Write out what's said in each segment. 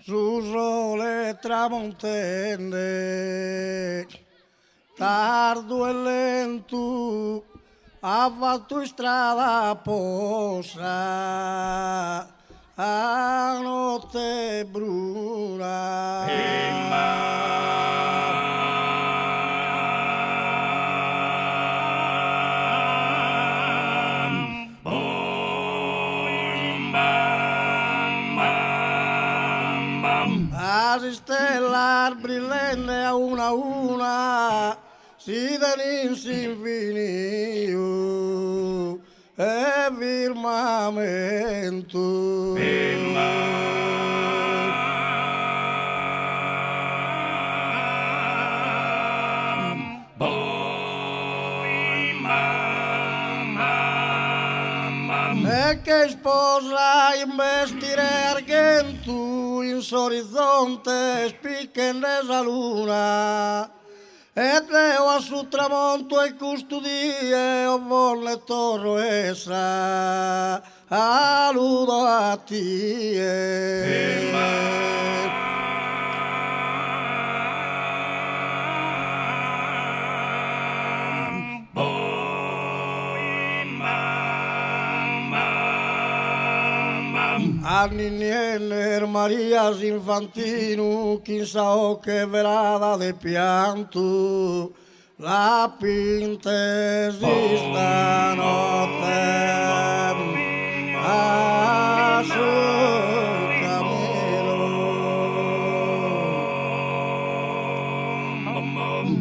su sole tramontende, tardo e lento, ha fatto strada apposta, a notte bruna. As estrelas brilhando a una, si denin infinito e firmamento. E che sposa investire argento in s'orizzonte spiccende la luna e Deo a su tramonto e custodie o volle torro essa aludo a tie. Anni Niener, Marias Infantino, chissà che velada de pianto, la pintesi stanotte a su camino.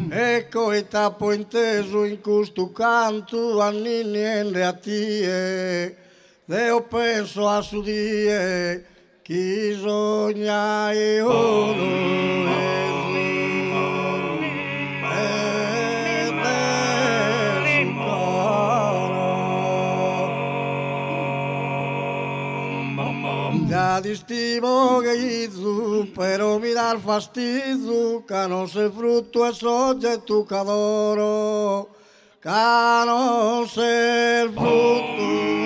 Ecco il tappo inteso in questo canto, anni Niener a tie. Io penso a su die chi sogna io già di stimo che gli però mi dà il fastidio che non sei frutto e soggetto che adoro che non sei frutto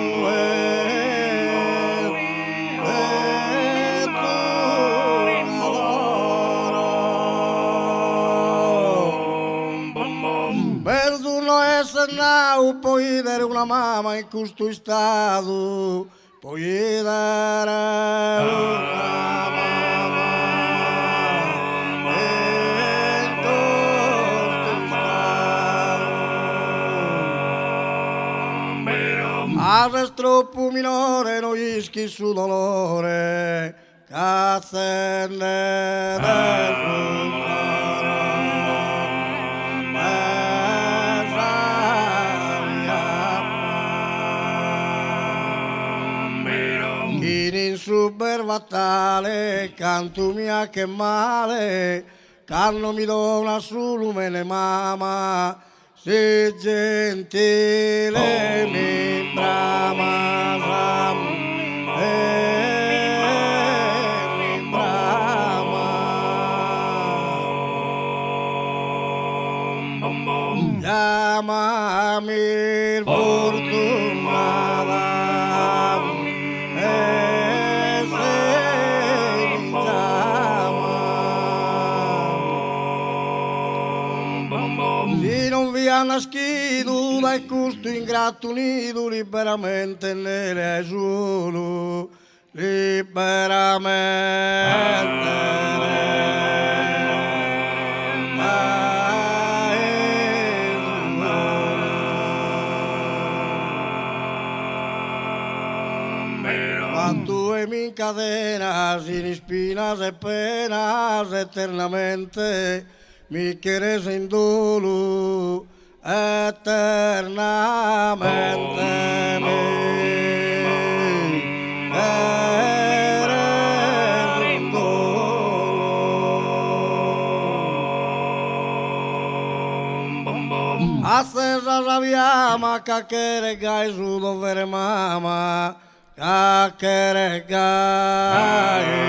puoi dare una mamma in questo stato, puoi dare una mamma in questo stato. Ase troppo minore non ischi su dolore, cazzenne del super battale, canto mia che male, canno mi dona su lumene mamma, se gentile mi brama, mi brama, chiamami il fortunato. Nascido dai questo ingrato nido liberamente nelle solo liberamente quanto e mi incadenas sin espinas e penas eternamente mi quieres en dolo eternamente eres en dolo. Haces la rabiama que quieres gai su dovere mama que quieres gai.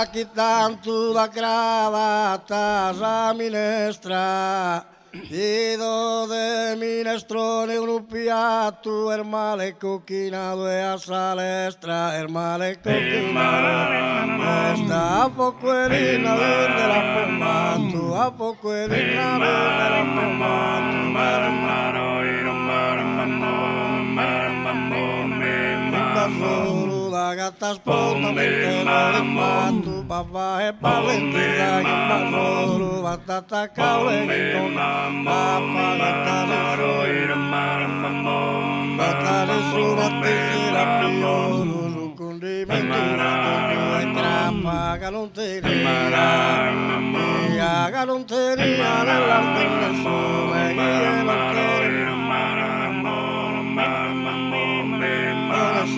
Aquí tanto da crava a minestra, Ido de minestrone un piatto, il male cocchinato e a salestra, il male cocchinato. Sta a poquerina della pommato, a poquerina della pommato. Solo la gatta sponda mentre non fatto papà e Valentina che va solo va a attaccare che con papà gatta su battesera più su condimento e trappa che non te ne nell'arte nessuno e che non te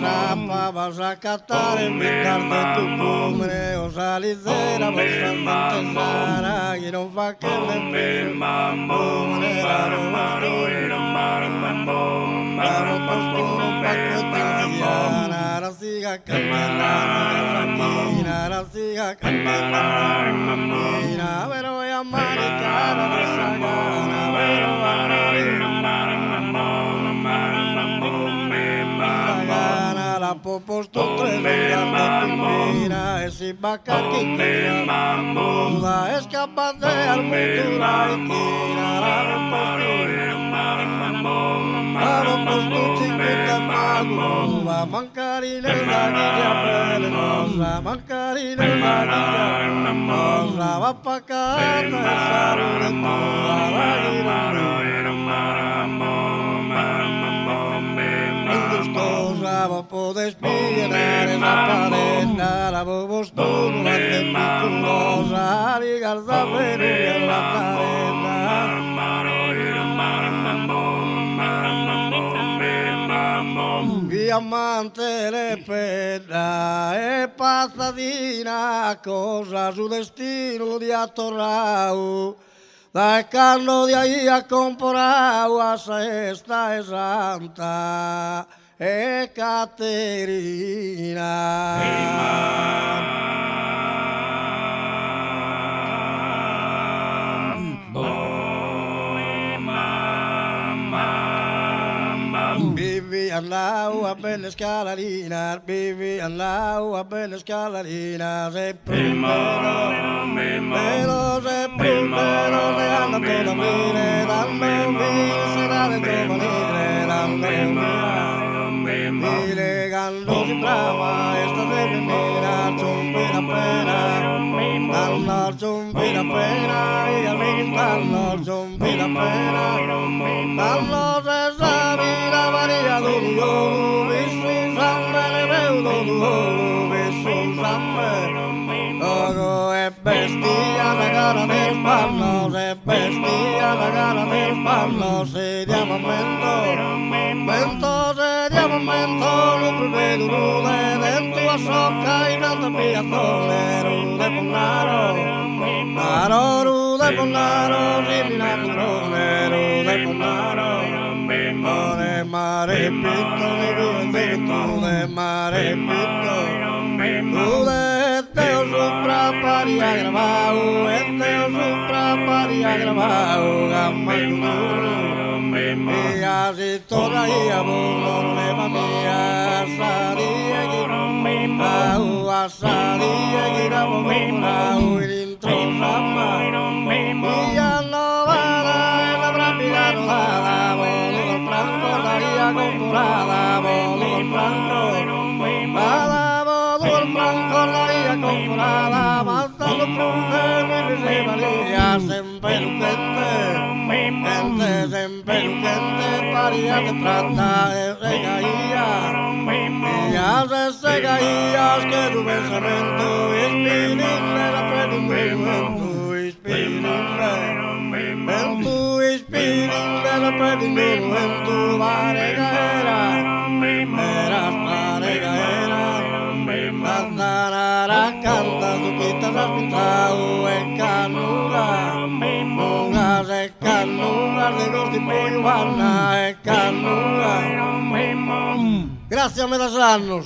Sappa vas a cantare in tarde tu come o salizera vas a intesara che non fa che ne come la roba la pastuno paquetiana la siga cantando la siga cantando pero voy a maricar a esa gana pero posto tres mira ese bacaquina la escapa de armadura y tira la posto chiquita mago la mancarina la guilla pelerosa mancarina la guilla va pa' acá esa Podés pillar esa paleta, la bobos tú, la de piculosa, y garza venir la paleta. Diamante le pena, e pasadina, cosa su destino di atorrao. Da carlo de ahí a comprado a esta es santa. Caterina. Vivi all'acqua belle scalarina, vivi all'acqua belle scalarina, se primero, se primero le hanno todo mire, danno mille será de giovanile, danno mille gallo si brava, esta se mira, chumpi la pena, danno chumpi la pena, y al fin danno chumpi la pena, danno se sabira Maria Dudu, visu sangue le veudo Dudu, visu sangue, Ogo e bestia la gara del panno, se bestia la gara del panno, se diamo mento, se diamo mento, lo prevedo rude, dentro a socca in alto piazzone, rude ponaro, simina padrone, rude ponaro, de mare pito, de mare pito, Teo supra paria grabau, Teo supra paria grabau, gamma kuduru, mia si toda ia bulo leva mia sadia girau, asadia girau au intro sama, mia novana la brapida rodada, bolo franco la ia comprada, bolo franco, comprada, matando punte, mi María, sempre lucente, paría de plata, se caía, se caía, que tu pensamiento, inspirarle la predimento, inspirarle la predimento, varegaera, eras varegaera, canta su quita raspitao en canuga, nugas en canuga, de los tipos iguana en canuga. Gracias, Medasanos.